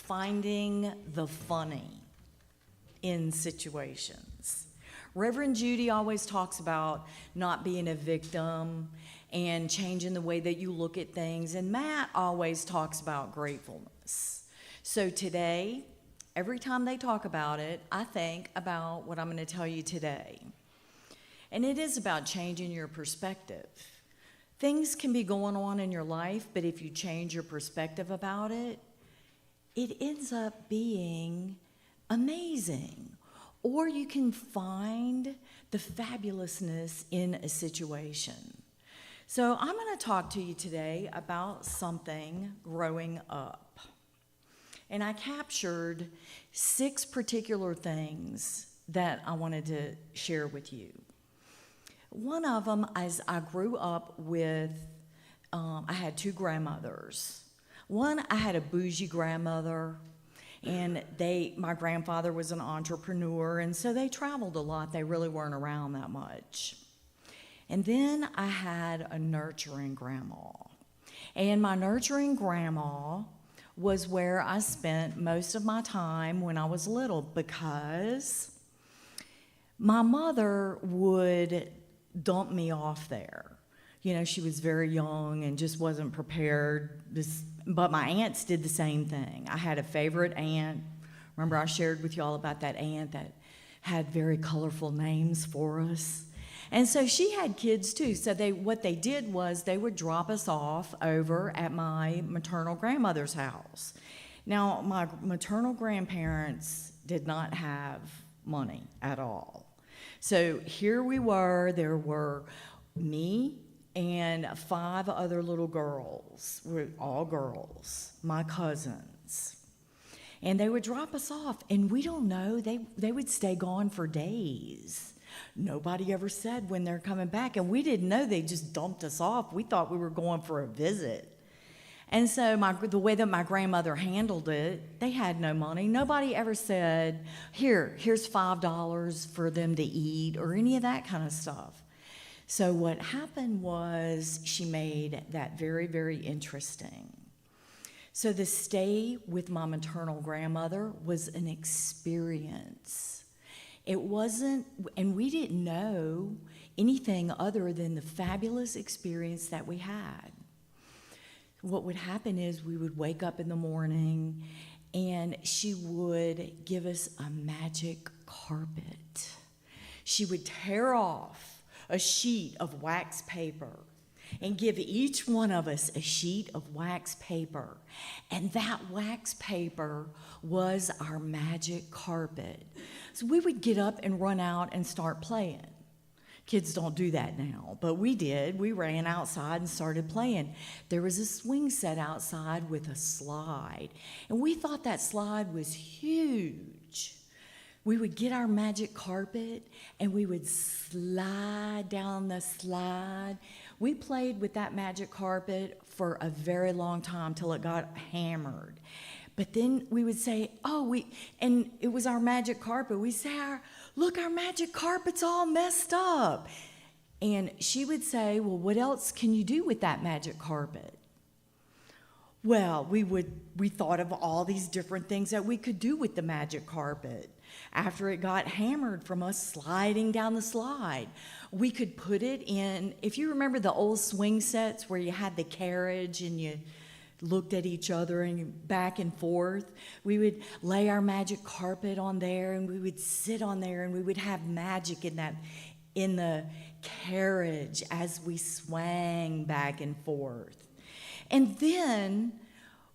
finding the funny in situations. Reverend Judy always talks about not being a victim and changing the way that you look at things, and Matt always talks about gratefulness. So today, every time they talk about it, I think about what I'm going to tell you today. And it is about changing your perspective. Things can be going on in your life, but if you change your perspective about it, it ends up being amazing. Or you can find the fabulousness in a situation. So I'm going to talk to you today about something growing up. And I captured 6 particular things that I wanted to share with you. One of them is I grew up with, I had 2 grandmothers. One, I had a bougie grandmother, and my grandfather was an entrepreneur, and so they traveled a lot. They really weren't around that much. And then I had a nurturing grandma. And my nurturing grandma was where I spent most of my time when I was little, because my mother would dump me off there. You know, she was very young and just wasn't prepared. But my aunts did the same thing. I had a favorite aunt. Remember, I shared with you all about that aunt that had very colorful names for us. And so she had kids too. So what they did was they would drop us off over at my maternal grandmother's house. Now, my maternal grandparents did not have money at all. So here we were. There were me and 5 other little girls. We're all girls, my cousins. And they would drop us off, and we don't know, they would stay gone for days. Nobody ever said when they're coming back, and we didn't know. They just dumped us off. We thought we were going for a visit. And so the way that my grandmother handled it, they had no money. Nobody ever said, here's $5 for them to eat or any of that kind of stuff. So what happened was she made that very, very interesting. So the stay with my maternal grandmother was an experience. It wasn't, and we didn't know anything other than the fabulous experience that we had. What would happen is we would wake up in the morning and she would give us a magic carpet. She would tear off a sheet of wax paper and give each one of us a sheet of wax paper. And that wax paper was our magic carpet. So we would get up and run out and start playing. Kids don't do that now, but we did. We ran outside and started playing. There was a swing set outside with a slide, and we thought that slide was huge. We would get our magic carpet, and we would slide down the slide. We played with that magic carpet for a very long time till it got hammered. But then we would say, and it was our magic carpet. We'd say, look, our magic carpet's all messed up. And she would say, well, what else can you do with that magic carpet? Well, we thought of all these different things that we could do with the magic carpet. After it got hammered from us sliding down the slide, we could put it in, if you remember the old swing sets where you had the carriage and you looked at each other and back and forth, we would lay our magic carpet on there and we would sit on there and we would have magic in the carriage as we swang back and forth. And then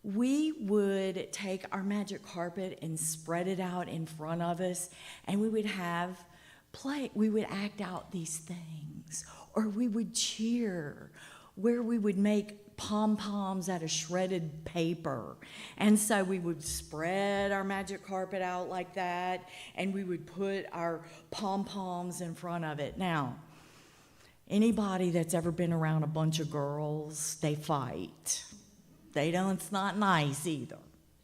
we would take our magic carpet and spread it out in front of us, and we would act out these things, or we would cheer, where we would make pom-poms out of shredded paper. And so we would spread our magic carpet out like that, and we would put our pom-poms in front of it. Now, anybody that's ever been around a bunch of girls, they fight. It's not nice either.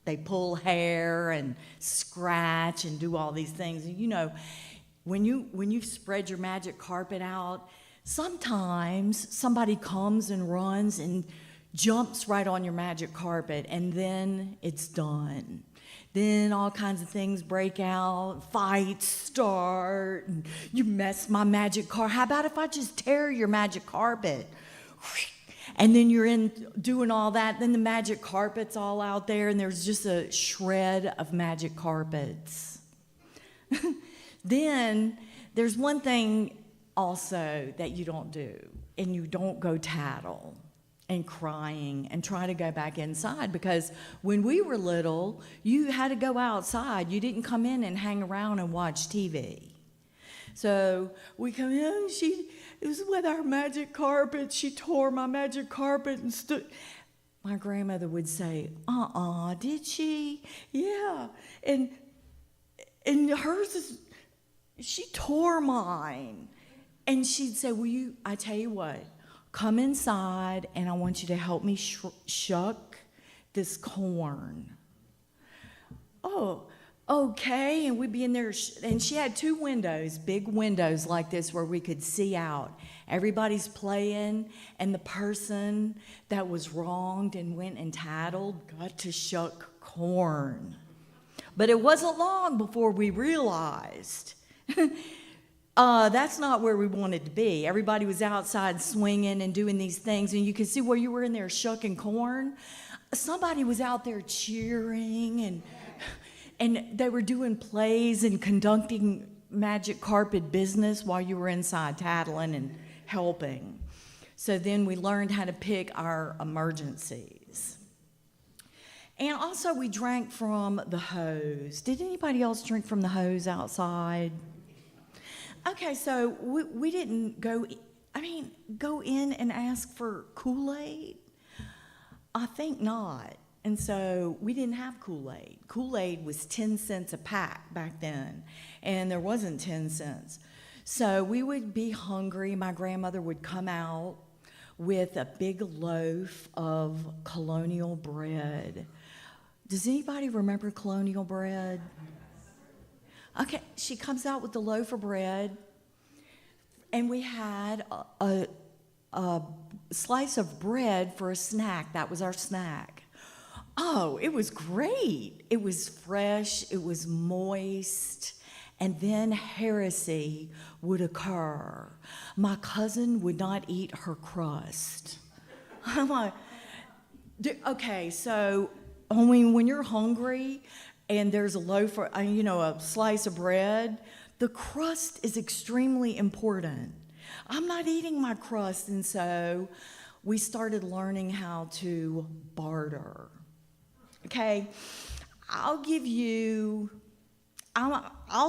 They pull hair and scratch and do all these things. And you know, when you spread your magic carpet out, sometimes somebody comes and runs and jumps right on your magic carpet, and then it's done. Then all kinds of things break out, fights start, and you mess my magic carpet. How about if I just tear your magic carpet? And then you're in doing all that, then the magic carpet's all out there, and there's just a shred of magic carpets. Then there's one thing also that you don't do, and you don't go tattle and crying and try to go back inside, because when we were little, you had to go outside. You didn't come in and hang around and watch TV. So we come in, it was with our magic carpet. She tore my magic carpet and stood. My grandmother would say, did she? Yeah. And hers she tore mine. And she'd say, I tell you what, come inside and I want you to help me shuck this corn. Oh, okay. And we'd be in there, and she had 2 windows, big windows like this where we could see out. Everybody's playing, and the person that was wronged and went and tattled got to shuck corn. But it wasn't long before we realized that's not where we wanted to be. Everybody was outside swinging and doing these things, and you could see where you were in there shucking corn. Somebody was out there cheering, and they were doing plays and conducting magic carpet business while you were inside tattling and helping. So then we learned how to pick our emergencies. And also we drank from the hose. Did anybody else drink from the hose outside? Okay, so we didn't go in and ask for Kool-Aid? I think not. And so we didn't have Kool-Aid. Kool-Aid was 10 cents a pack back then, and there wasn't 10 cents. So we would be hungry. My grandmother would come out with a big loaf of colonial bread. Does anybody remember colonial bread? Okay, she comes out with the loaf of bread, and we had a slice of bread for a snack. That was our snack. Oh, it was great. It was fresh, it was moist, and then heresy would occur. My cousin would not eat her crust. I'm like, okay, so when you're hungry, and there's a loaf or, a slice of bread, the crust is extremely important. I'm not eating my crust, and so we started learning how to barter. Okay, I'll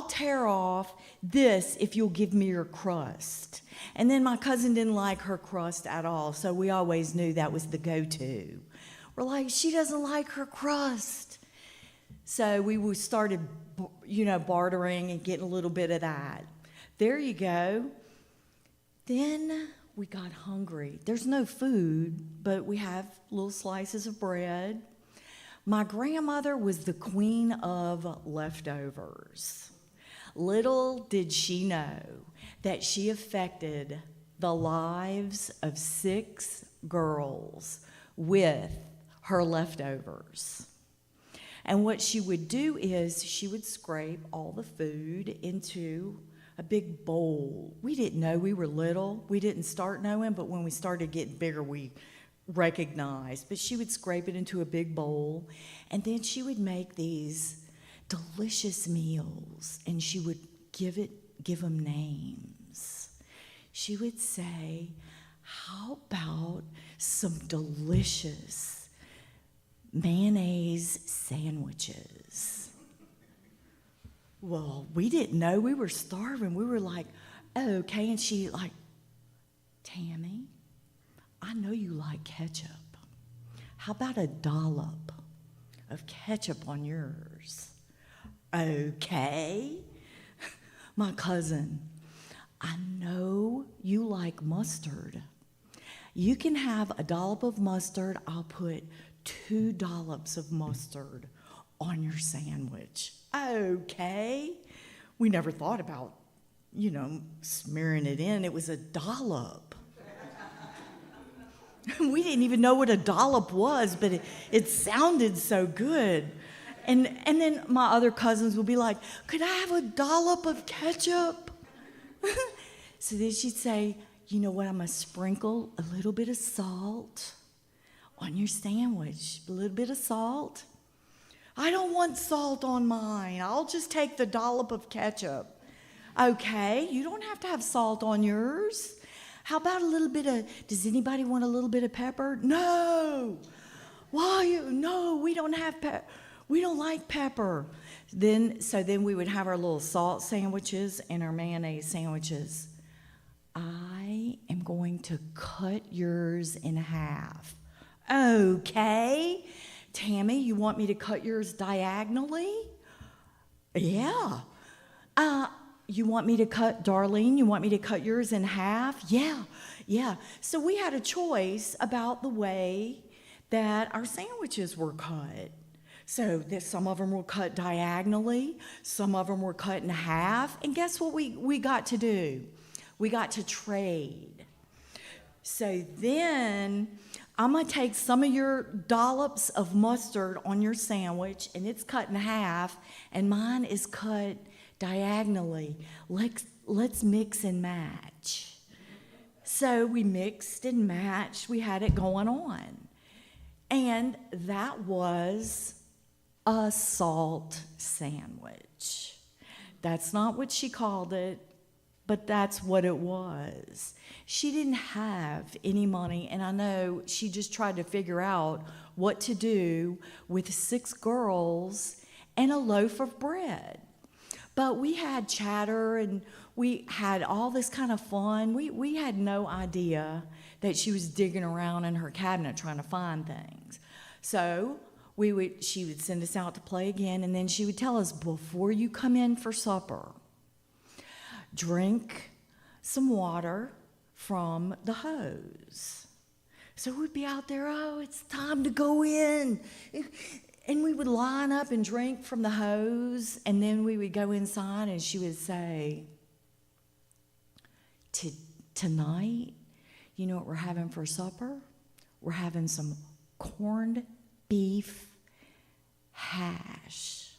tear off this if you'll give me your crust. And then my cousin didn't like her crust at all, so we always knew that was the go-to. We're like, she doesn't like her crust. So we started, bartering and getting a little bit of that. There you go. Then we got hungry. There's no food, but we have little slices of bread. My grandmother was the queen of leftovers. Little did she know that she affected the lives of 6 girls with her leftovers. And what she would do is she would scrape all the food into a big bowl. We didn't know, we were little. We didn't start knowing, but when we started getting bigger, we recognized. But she would scrape it into a big bowl, and then she would make these delicious meals, and she would give them names. She would say, how about some delicious mayonnaise sandwiches? Well, we didn't know. We were starving. We were like, okay. And she like, Tammy, I know you like ketchup. How about a dollop of ketchup on yours? Okay. My cousin, I know you like mustard. You can have a dollop of mustard. I'll put 2 dollops of mustard on your sandwich. Okay. We never thought about, smearing it in. It was a dollop. We didn't even know what a dollop was, but it sounded so good. And then my other cousins would be like, could I have a dollop of ketchup? So then she'd say, you know what, I'm going to sprinkle a little bit of salt on your sandwich. A little bit of salt. I don't want salt on mine. I'll just take the dollop of ketchup. Okay, you don't have to have salt on yours. How about a little bit of, does anybody want a little bit of pepper? No. Why? No, we don't have pepper. We don't like pepper. So then we would have our little salt sandwiches and our mayonnaise sandwiches. I am going to cut yours in half. Okay. Tammy, you want me to cut yours diagonally? Yeah. You want me to cut, Darlene, you want me to cut yours in half? Yeah. So we had a choice about the way that our sandwiches were cut. So that some of them were cut diagonally, some of them were cut in half, and guess what we got to do? We got to trade. So then I'm going to take some of your dollops of mustard on your sandwich, and it's cut in half, and mine is cut diagonally. Let's mix and match. So we mixed and matched. We had it going on. And that was a salt sandwich. That's not what she called it, but that's what it was. She didn't have any money, and I know she just tried to figure out what to do with 6 girls and a loaf of bread. But we had chatter, and we had all this kind of fun. We had no idea that she was digging around in her cabinet trying to find things. So she would send us out to play again, and then she would tell us, before you come in for supper, drink some water from the hose. So we'd be out there, oh, it's time to go in. And we would line up and drink from the hose, and then we would go inside, and she would say, tonight, you know what we're having for supper? We're having some corned beef hash.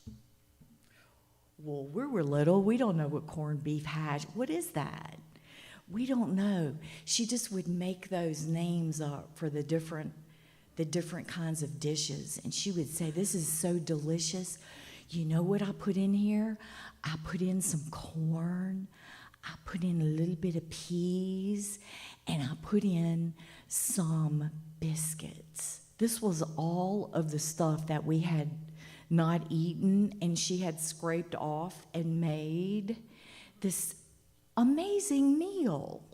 Well, we were little. We don't know what corned beef hash. What is that? We don't know. She just would make those names up for the different kinds of dishes. And she would say, this is so delicious. You know what I put in here? I put in some corn. I put in a little bit of peas. And I put in some biscuits. This was all of the stuff that we had not eaten, and she had scraped off and made this amazing meal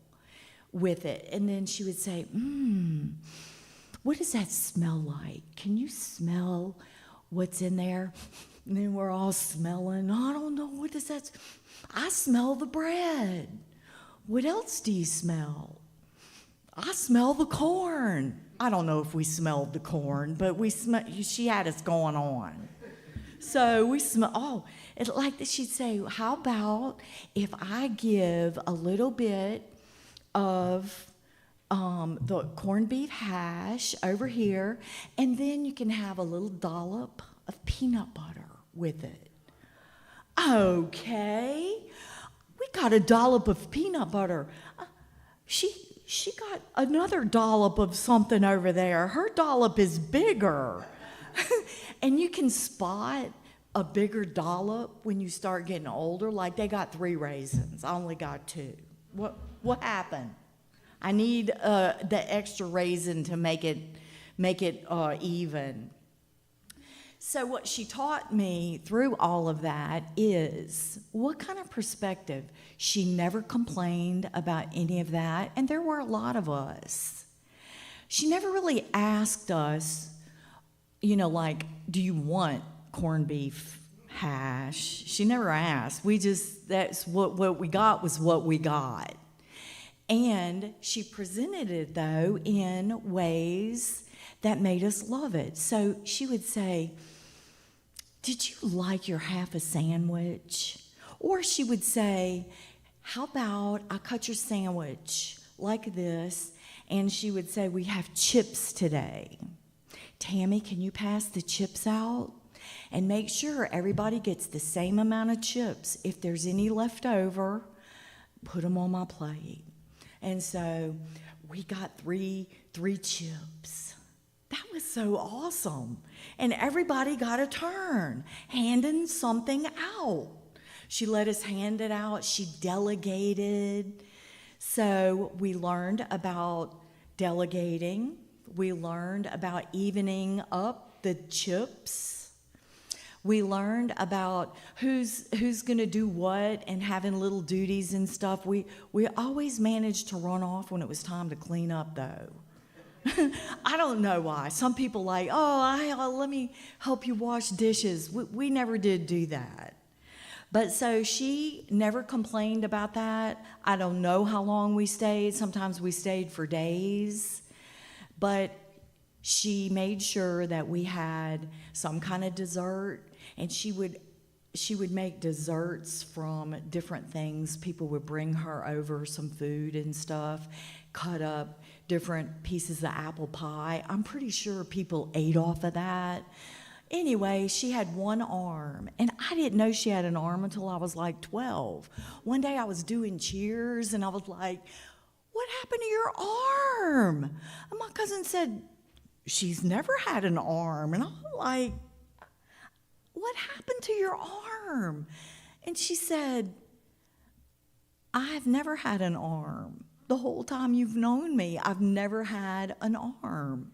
with it. And then she would say, what does that smell like? Can you smell what's in there? And then we're all smelling. I don't know, what does that? I smell the bread. What else do you smell? I smell the corn. I don't know if we smelled the corn, but she had us going on. So we smell, she'd say, how about if I give a little bit of the corned beef hash over here, and then you can have a little dollop of peanut butter with it. Okay, we got a dollop of peanut butter. She got another dollop of something over there. Her dollop is bigger. And you can spot a bigger dollop when you start getting older. Like, they got 3 raisins. I only got 2. What happened? I need the extra raisin to make it even. So what she taught me through all of that is what kind of perspective. She never complained about any of that, and there were a lot of us. She never really asked us, do you want corned beef hash? She never asked. That's what we got was what we got. And she presented it, though, in ways that made us love it. So she would say, did you like your half a sandwich? Or she would say, how about I cut your sandwich like this, and she would say, "We have chips today. Tammy, can you pass the chips out? And make sure everybody gets the same amount of chips. If there's any left over, put them on my plate." And so we got three chips. That was so awesome. And everybody got a turn, handing something out. She let us hand it out. She delegated. So we learned about delegating. We learned about evening up the chips. We learned about who's going to do what and having little duties and stuff. We always managed to run off when it was time to clean up, though. I don't know why. Some people like, let me help you wash dishes. We never did do that. But so she never complained about that. I don't know how long we stayed. Sometimes we stayed for days. But she made sure that we had some kind of dessert, and she would make desserts from different things. People would bring her over some food and stuff, cut up different pieces of apple pie. I'm pretty sure people ate off of that. Anyway, she had one arm, and I didn't know she had an arm until I was like 12. One day I was doing cheers, and I was like, "What happened to your arm?" And my cousin said, "She's never had an arm." And I'm like, "What happened to your arm?" And she said, "I've never had an arm. The whole time you've known me, I've never had an arm."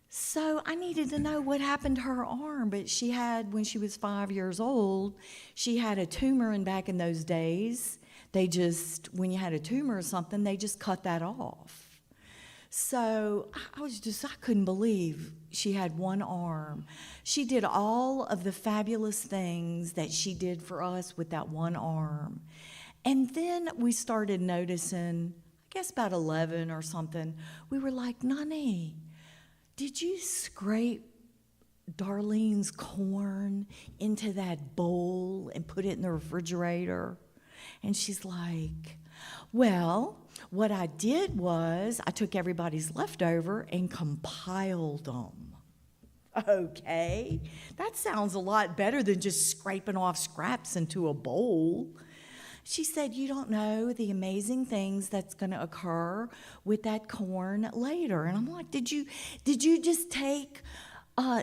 So I needed to know what happened to her arm. But she had, when she was 5 years old, she had a tumor, and back in those days, when you had a tumor or something, they just cut that off. So I couldn't believe she had one arm. She did all of the fabulous things that she did for us with that one arm. And then we started noticing, I guess about 11 or something, we were like, "Nani, did you scrape Darlene's corn into that bowl and put it in the refrigerator?" And she's like, "Well, what I did was I took everybody's leftover and compiled them." Okay, that sounds a lot better than just scraping off scraps into a bowl. She said, "You don't know the amazing things that's going to occur with that corn later." And I'm like, did you just take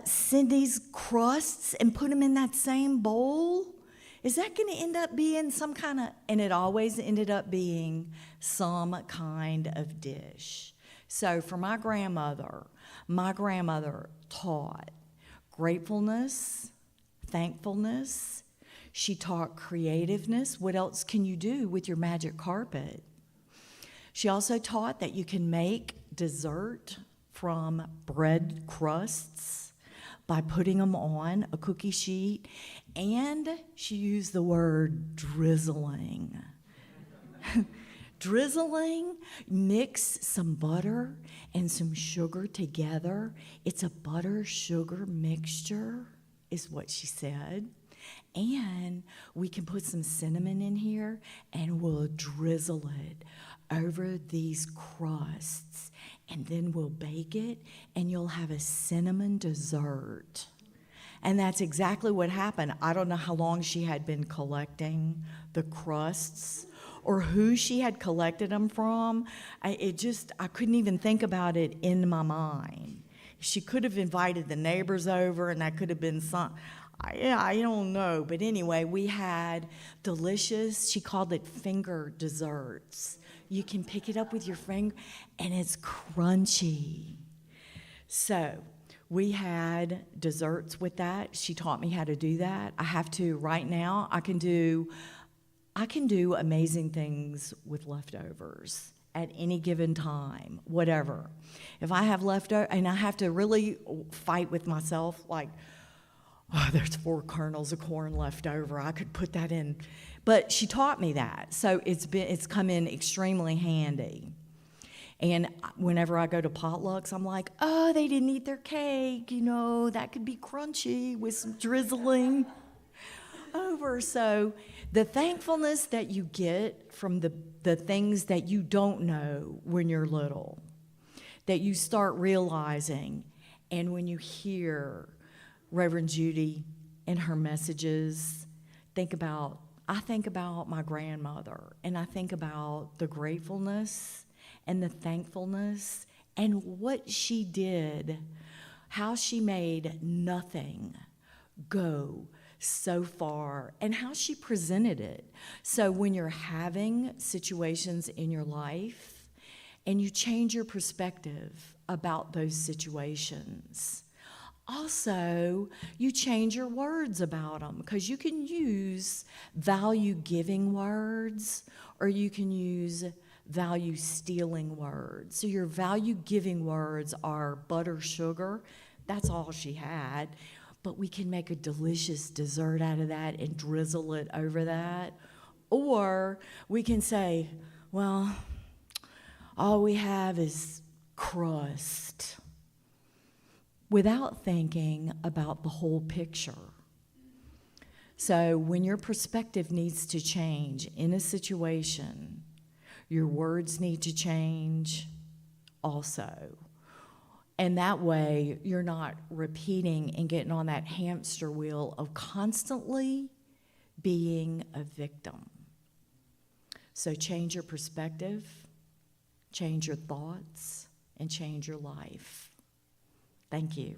Cindy's crusts and put them in that same bowl? Is that going to end up being some kind of, and it always ended up being some kind of dish. So for my grandmother taught gratefulness, thankfulness. She taught creativeness. What else can you do with your magic carpet? She also taught that you can make dessert from bread crusts by putting them on a cookie sheet. And she used the word drizzling. Drizzling, mix some butter and some sugar together. It's a butter-sugar mixture, is what she said. And we can put some cinnamon in here, and we'll drizzle it over these crusts. And then we'll bake it, and you'll have a cinnamon dessert. And that's exactly what happened. I don't know how long she had been collecting the crusts or who she had collected them from. I couldn't even think about it in my mind. She could have invited the neighbors over, and that could have been I don't know. But anyway, we had delicious, she called it finger desserts. You can pick it up with your finger, and it's crunchy. So we had desserts with that. She taught me how to do that. I have to right now. I can do amazing things with leftovers at any given time, whatever. If I have leftover, and I have to really fight with myself, like, "Oh, there's 4 kernels of corn left over. I could put that in." But she taught me that, so it's come in extremely handy. And whenever I go to potlucks, I'm like, "Oh, they didn't eat their cake. That could be crunchy with some drizzling over." So the thankfulness that you get from the things that you don't know when you're little, that you start realizing. And when you hear Reverend Judy and her messages, I think about my grandmother, and I think about the gratefulness and the thankfulness and what she did, how she made nothing go so far, and how she presented it. So when you're having situations in your life and you change your perspective about those situations, also you change your words about them, because you can use value-giving words or you can use value-stealing words. So your value-giving words are butter, sugar. That's all she had. But we can make a delicious dessert out of that and drizzle it over that. Or we can say, well, all we have is crust, without thinking about the whole picture. So when your perspective needs to change in a situation, your words need to change also. And that way, you're not repeating and getting on that hamster wheel of constantly being a victim. So change your perspective, change your thoughts, and change your life. Thank you.